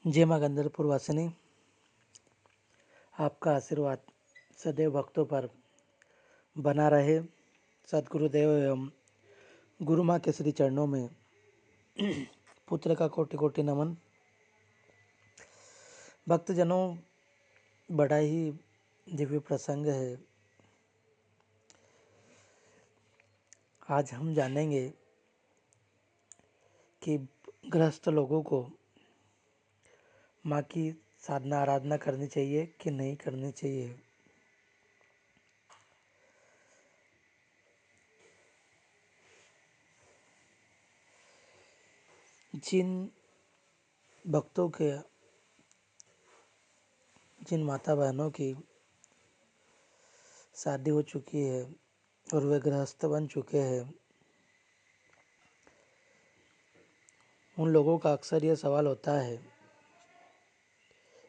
जय माँ गंदरपुर वासिनी। आपका आशीर्वाद सदैव भक्तों पर बना रहे। सदगुरुदेव एवं गुरु माँ के श्री चरणों में पुत्र का कोटि कोटि नमन। भक्तजनों, बड़ा ही दिव्य प्रसंग है। आज हम जानेंगे कि गृहस्थ लोगों को माँ की साधना आराधना करनी चाहिए कि नहीं करनी चाहिए। जिन भक्तों के जिन माता बहनों की शादी हो चुकी है और वे गृहस्थ बन चुके हैं, उन लोगों का अक्सर ये सवाल होता है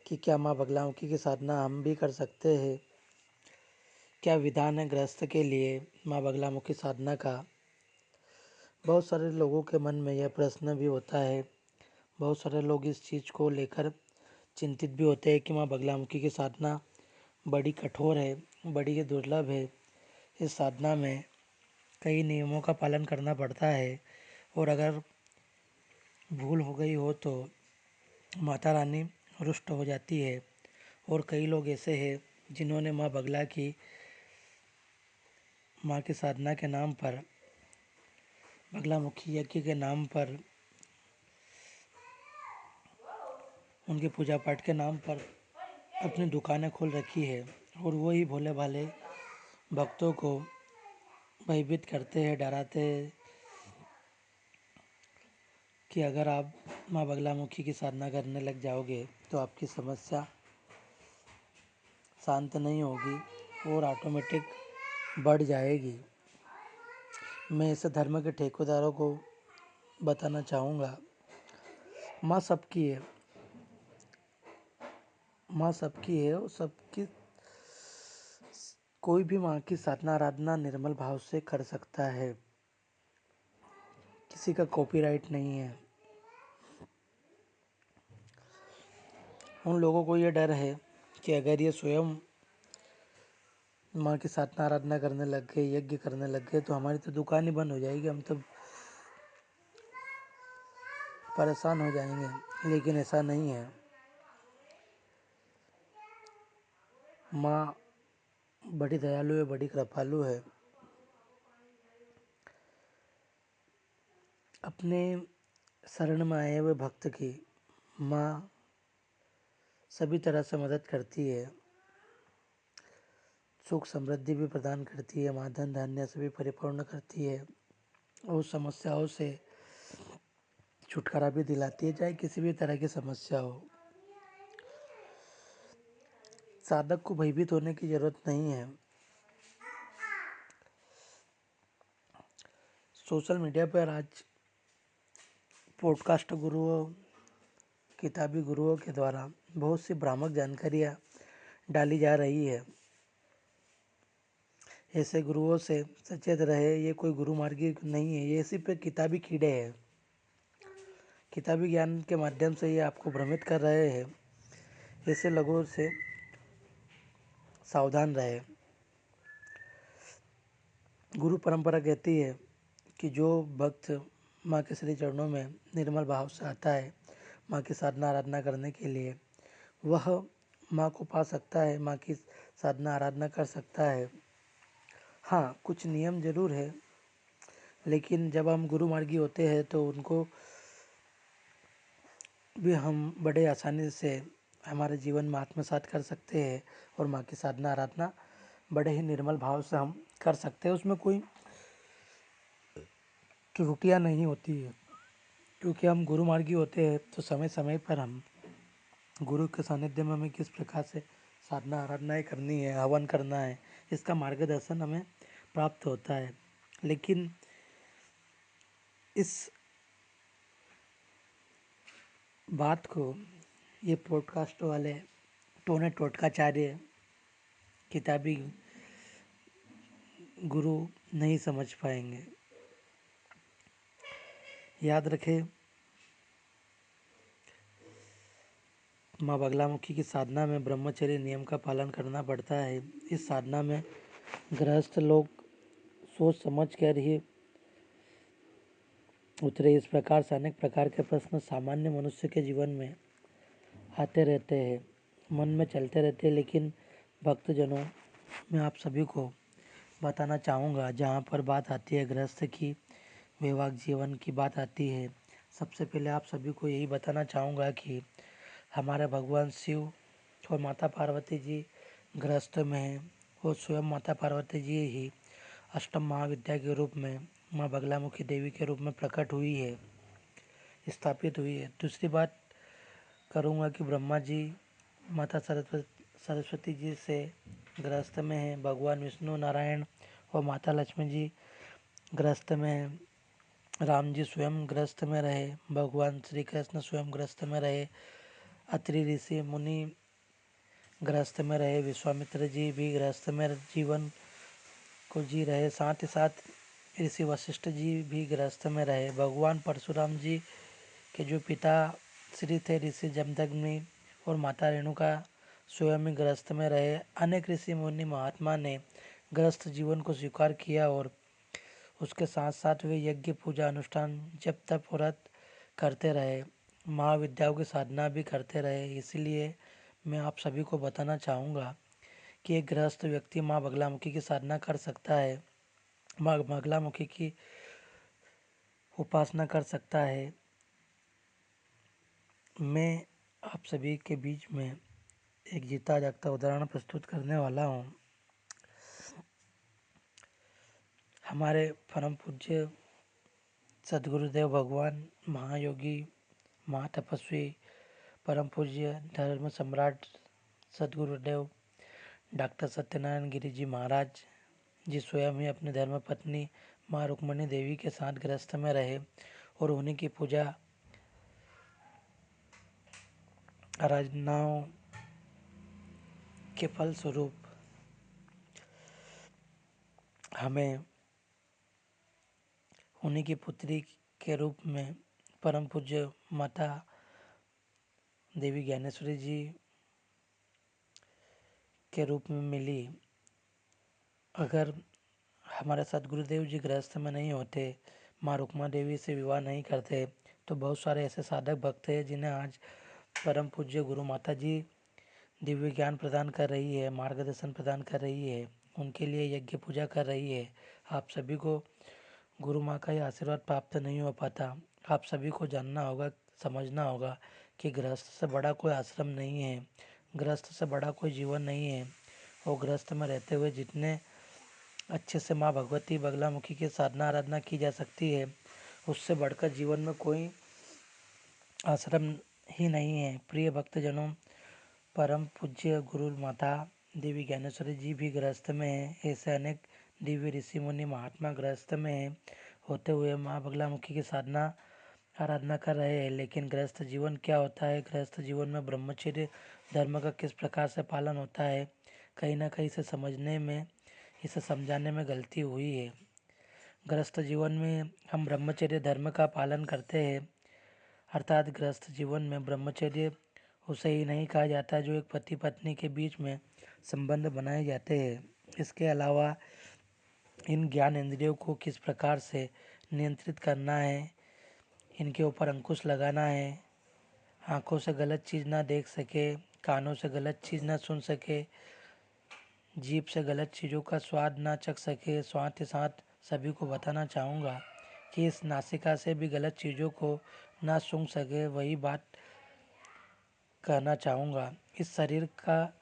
कि क्या माँ बगलामुखी की साधना हम भी कर सकते हैं। क्या विधान है गृहस्थ के लिए माँ बगलामुखी साधना का। बहुत सारे लोगों के मन में यह प्रश्न भी होता है। बहुत सारे लोग इस चीज़ को लेकर चिंतित भी होते हैं कि माँ बगलामुखी की साधना बड़ी कठोर है, बड़ी ही दुर्लभ है। इस साधना में कई नियमों का पालन करना पड़ता है और अगर भूल हो गई हो तो माता रानी रुष्ट हो जाती है। और कई लोग ऐसे हैं जिन्होंने माँ की साधना के नाम पर, बगलामुखी यज्ञ के नाम पर, उनके पूजा पाठ के नाम पर अपनी दुकानें खोल रखी है और वही भोले भाले भक्तों को भयभीत करते हैं, डराते हैं कि अगर आप माँ बगलामुखी की साधना करने लग जाओगे तो आपकी समस्या शांत नहीं होगी और ऑटोमेटिक बढ़ जाएगी। मैं इस धर्म के ठेकेदारों को बताना चाहूँगा, माँ सबकी है, माँ सबकी है और सबकी, कोई भी माँ की साधना आराधना निर्मल भाव से कर सकता है। किसी का कॉपीराइट नहीं है। उन लोगों को ये डर है कि अगर ये स्वयं माँ की साधना आराधना करने लग गए, यज्ञ करने लग गए तो हमारी तो दुकान ही बंद हो जाएगी, हम तो परेशान हो जाएंगे। लेकिन ऐसा नहीं है। माँ बड़ी दयालु है, बड़ी कृपालु है। अपने शरण में आए हुए भक्त की माँ सभी तरह से मदद करती है, सुख समृद्धि भी प्रदान करती है, माँ धन धान्य से भी परिपूर्ण करती है और समस्याओं से छुटकारा भी दिलाती है, चाहे किसी भी तरह की समस्या हो। साधक को भयभीत होने की जरूरत नहीं है। सोशल मीडिया पर आज पॉडकास्ट गुरुओं, किताबी गुरुओं के द्वारा बहुत सी भ्रामक जानकारियाँ डाली जा रही है। ऐसे गुरुओं से सचेत रहे। ये कोई गुरु मार्गी नहीं है, ये सिर्फ किताबी कीड़े हैं। किताबी ज्ञान के माध्यम से ये आपको भ्रमित कर रहे हैं। ऐसे लोगों से सावधान रहे। गुरु परंपरा कहती है कि जो भक्त माँ के श्री चरणों में निर्मल भाव से आता है माँ की साधना आराधना करने के लिए, वह माँ को पा सकता है, माँ की साधना आराधना कर सकता है। हाँ, कुछ नियम जरूर है, लेकिन जब हम गुरु मार्गी होते हैं तो उनको भी हम बड़े आसानी से हमारे जीवन में आत्मसात कर सकते हैं और माँ की साधना आराधना बड़े ही निर्मल भाव से हम कर सकते हैं। उसमें कोई त्रुटियाँ नहीं होती है, क्योंकि हम गुरु मार्गी होते हैं तो समय समय पर हम गुरु के सानिध्य में हमें किस प्रकार से साधना आराधनाएँ करनी है, हवन करना है, इसका मार्गदर्शन हमें प्राप्त होता है। लेकिन इस बात को ये पॉडकास्ट वाले टोने टोटकाचार्य, किताबी गुरु नहीं समझ पाएंगे। याद रखें, माँ बगलामुखी की साधना में ब्रह्मचर्य नियम का पालन करना पड़ता है। इस साधना में गृहस्थ लोग सोच समझ कर ही उतरे। इस प्रकार से अनेक प्रकार के प्रश्न सामान्य मनुष्य के जीवन में आते रहते हैं, मन में चलते रहते हैं, लेकिन भक्तजनों मैं आप सभी को बताना चाहूँगा, जहाँ पर बात आती है गृहस्थ की, वैवाहिक जीवन की बात आती है, सबसे पहले आप सभी को यही बताना चाहूँगा कि हमारे भगवान शिव और माता पार्वती जी गृहस्थ में हैं और स्वयं माता पार्वती जी ही अष्टम महाविद्या के रूप में माँ बगलामुखी देवी के रूप में प्रकट हुई है, स्थापित हुई है। दूसरी बात करूँगा कि ब्रह्मा जी माता सरस्वती जी से गृहस्थ में हैं, भगवान विष्णु नारायण और माता लक्ष्मी जी गृहस्थ में हैं, राम जी स्वयं गृहस्थ में रहे, भगवान श्री कृष्ण स्वयं गृहस्थ में रहे, अत्रि ऋषि मुनि गृहस्थ में रहे, विश्वामित्र जी भी गृहस्थ में जीवन को जी रहे, साथ ही साथ ऋषि वशिष्ठ जी भी गृहस्थ में रहे। भगवान परशुराम जी के जो पिता श्री थे ऋषि जमदग्नि और माता रेणुका स्वयं ही गृहस्थ में रहे। अनेक ऋषि मुनि महात्मा ने गृहस्थ जीवन को स्वीकार किया और उसके साथ साथ वे यज्ञ पूजा अनुष्ठान जप तप व्रत करते रहे, महाविद्याओं की साधना भी करते रहे। इसलिए मैं आप सभी को बताना चाहूँगा कि एक गृहस्थ व्यक्ति माँ बगलामुखी की साधना कर सकता है, माँ बगलामुखी की उपासना कर सकता है। मैं आप सभी के बीच में एक जीता जागता उदाहरण प्रस्तुत करने वाला हूँ। हमारे परम पूज्य सद्गुरुदेव भगवान महायोगी महातपस्वी परम पूज्य धर्म सम्राट सद्गुरुदेव डॉक्टर सत्यनारायण गिरी जी महाराज जी स्वयं ही अपनी धर्म पत्नी माँ रुक्मणी देवी के साथ गृहस्थ में रहे और उन्हीं की पूजा आराधनाओं के फलस्वरूप हमें उन्हीं की पुत्री के रूप में परम पूज्य माता देवी ज्ञानेश्वरी जी के रूप में मिली। अगर हमारे सद्गुरुदेव जी गृहस्थ में नहीं होते, माँ रुक्मा देवी से विवाह नहीं करते, तो बहुत सारे ऐसे साधक भक्त हैं जिन्हें आज परम पूज्य गुरु माता जी दिव्य ज्ञान प्रदान कर रही है, मार्गदर्शन प्रदान कर रही है, उनके लिए यज्ञ पूजा कर रही है। आप सभी को गुरु माँ का यह आशीर्वाद प्राप्त नहीं हो पाता। आप सभी को जानना होगा, समझना होगा कि गृहस्थ से बड़ा कोई आश्रम नहीं है, गृहस्थ से बड़ा कोई जीवन नहीं है। और गृहस्थ में रहते हुए जितने अच्छे से माँ भगवती बगलामुखी की साधना आराधना की जा सकती है, उससे बढ़कर जीवन में कोई आश्रम ही नहीं है। प्रिय भक्तजनों, परम पूज्य गुरु माता देवी ज्ञानेश्वरी जी भी गृहस्थ में हैं। ऐसे अनेक दिव्य ऋषि मुनि महात्मा गृहस्थ में हैं, होते हुए माँ बगलामुखी की साधना आराधना कर रहे हैं। लेकिन गृहस्थ जीवन क्या होता है, गृहस्थ जीवन में ब्रह्मचर्य धर्म का किस प्रकार से पालन होता है, कहीं ना कहीं इसे समझने में, इसे समझाने में गलती हुई है। गृहस्थ जीवन में हम ब्रह्मचर्य धर्म का पालन करते हैं, अर्थात गृहस्थ जीवन में ब्रह्मचर्य उसे ही नहीं कहा जाता जो एक पति पत्नी के बीच में संबंध बनाए जाते हैं। इसके अलावा इन ज्ञान इंद्रियों को किस प्रकार से नियंत्रित करना है, इनके ऊपर अंकुश लगाना है, आँखों से गलत चीज़ ना देख सके, कानों से गलत चीज़ ना सुन सके, जीभ से गलत चीज़ों का स्वाद ना चख सके। साथ ही साथ सभी को बताना चाहूँगा कि इस नासिका से भी गलत चीज़ों को ना सूंघ सके। वही बात कहना चाहूँगा, इस शरीर का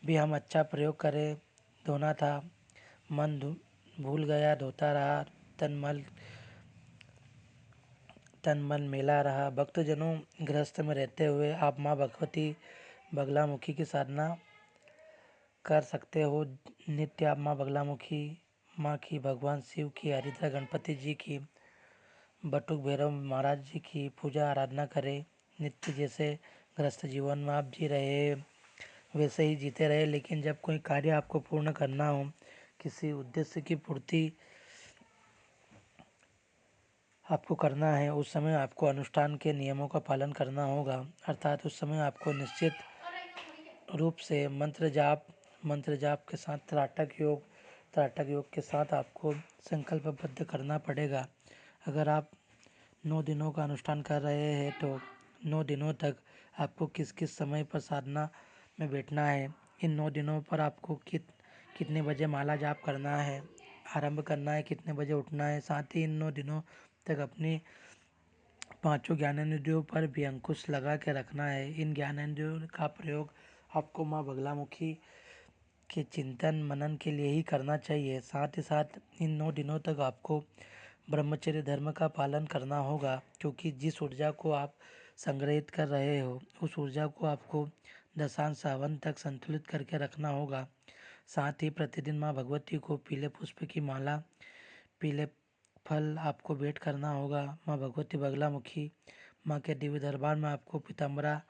भी हम अच्छा प्रयोग करें। धोना था, मन भूल गया, धोता रहा, तन मन मेला रहा। भक्तजनों, गृहस्थ में रहते हुए आप माँ भगवती बगलामुखी की साधना कर सकते हो। नित्य आप माँ बगलामुखी माँ की, भगवान शिव की, हरिद्रा गणपति जी की, बटुक भैरव महाराज जी की पूजा आराधना करें। नित्य जैसे गृहस्थ जीवन में आप जी रहे वैसे ही जीते रहे। लेकिन जब कोई कार्य आपको पूर्ण करना हो, किसी उद्देश्य की पूर्ति आपको करना है उस समय आपको अनुष्ठान के नियमों का पालन करना होगा, अर्थात उस समय आपको निश्चित रूप से मंत्र जाप के साथ त्राटक योग के साथ आपको संकल्पबद्ध करना पड़ेगा। अगर आप 9 दिनों का अनुष्ठान कर रहे हैं तो 9 दिनों तक आपको किस किस समय पर साधना में बैठना है, इन 9 दिनों पर आपको कितने बजे माला जाप करना है, आरंभ करना है, कितने बजे उठना है। साथ ही इन 9 दिनों तक अपनी पांचों ज्ञानेंद्रियों पर भी अंकुश लगा के रखना है। इन ज्ञानेंद्रियों का प्रयोग आपको माँ बगलामुखी के चिंतन मनन के लिए ही करना चाहिए। साथ ही साथ इन 9 दिनों तक आपको ब्रह्मचर्य धर्म का पालन करना होगा, क्योंकि जिस ऊर्जा को आप संग्रहित कर रहे हो उस ऊर्जा को आपको दशांश सावन तक संतुलित करके रखना होगा। साथ ही प्रतिदिन माँ भगवती को पीले पुष्प की माला, पीले फल आपको भेंट करना होगा। माँ भगवती बगलामुखी माँ के दिव्य दरबार में आपको पीताम्बरा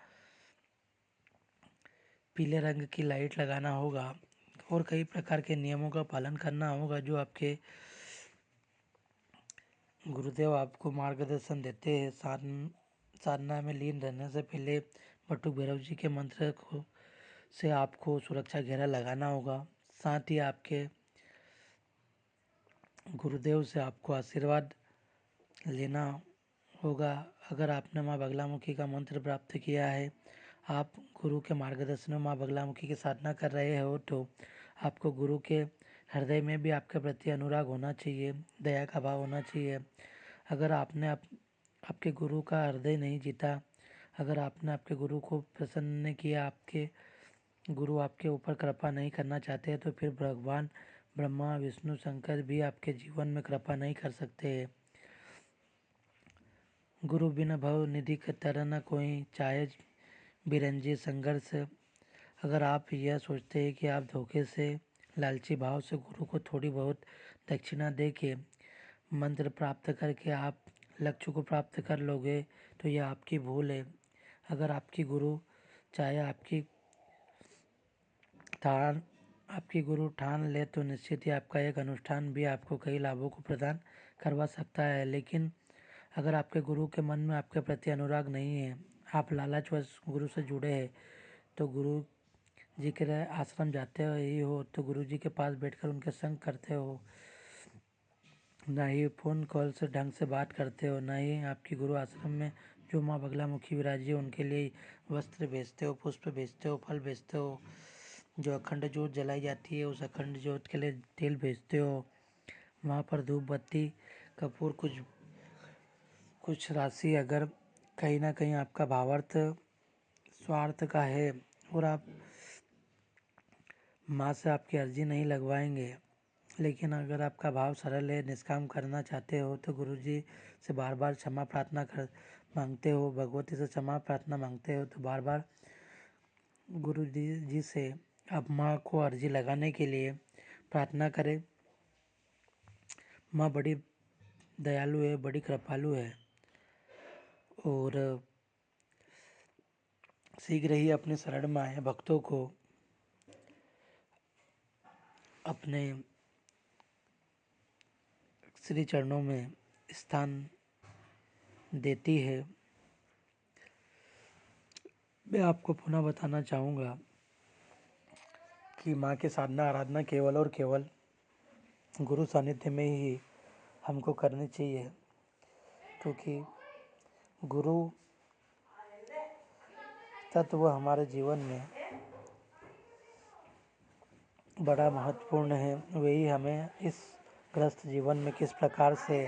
पीले रंग की लाइट लगाना होगा और कई प्रकार के नियमों का पालन करना होगा जो आपके गुरुदेव आपको मार्गदर्शन देते हैं। साधना में लीन रहने से पहले बटुक भैरव जी के मंत्र को से आपको सुरक्षा घेरा लगाना होगा। साथ ही आपके गुरुदेव से आपको आशीर्वाद लेना होगा। अगर आपने माँ बगलामुखी का मंत्र प्राप्त किया है, आप गुरु के मार्गदर्शन में माँ बगलामुखी की साधना कर रहे हो, तो आपको गुरु के हृदय में भी आपके प्रति अनुराग होना चाहिए, दया का भाव होना चाहिए। अगर आपने आपके गुरु का हृदय नहीं जीता, अगर आपने आपके गुरु को प्रसन्न नहीं किया, आपके गुरु आपके ऊपर कृपा नहीं करना चाहते तो फिर भगवान ब्रह्मा विष्णु शंकर भी आपके जीवन में कृपा नहीं कर सकते हैं। गुरु बिन भव निधि के तरह न कोई, चाहे बिरंजी संघर्ष। अगर आप यह सोचते हैं कि आप धोखे से लालची भाव से गुरु को थोड़ी बहुत दक्षिणा दे के मंत्र प्राप्त करके आप लक्ष्य को प्राप्त कर लोगे, तो यह आपकी भूल है। अगर आपकी गुरु चाहे आपकी गुरु ठान ले तो निश्चित ही आपका एक अनुष्ठान भी आपको कई लाभों को प्रदान करवा सकता है। लेकिन अगर आपके गुरु के मन में आपके प्रति अनुराग नहीं है, आप लालचवश गुरु से जुड़े हैं, तो गुरु जी के आश्रम जाते ही हो तो गुरु जी के पास बैठकर उनके संग करते हो, ना ही फ़ोन कॉल से ढंग से बात करते हो, ना ही आपकी गुरु आश्रम में जो माँ बगलामुखी विराजी है उनके लिए वस्त्र भेजते हो, पुष्प भेजते हो, फल भेजते हो। जो अखंड जोत जलाई जाती है उस अखंड जोत के लिए तेल भेजते हो। वहाँ पर धूप बत्ती कपूर कुछ राशि अगर कहीं ना कहीं आपका भावार्थ स्वार्थ का है और आप माँ से आपकी अर्जी नहीं लगवाएंगे, लेकिन अगर आपका भाव सरल है, निष्काम करना चाहते हो, तो गुरु जी से बार बार क्षमा प्रार्थना मांगते हो, भगवती से क्षमा प्रार्थना मांगते हो, तो बार बार गुरु जी से आप माँ को अर्जी लगाने के लिए प्रार्थना करें। माँ बड़ी दयालु है, बड़ी कृपालु है और शीघ्र ही अपने शरण में आए भक्तों को अपने श्री चरणों में स्थान देती है। मैं आपको पुनः बताना चाहूँगा कि माँ की साधना आराधना केवल और केवल गुरु सानिध्य में ही हमको करनी चाहिए, क्योंकि गुरु तत्व हमारे जीवन में बड़ा महत्वपूर्ण है। वही हमें इस ग्रस्त जीवन में किस प्रकार से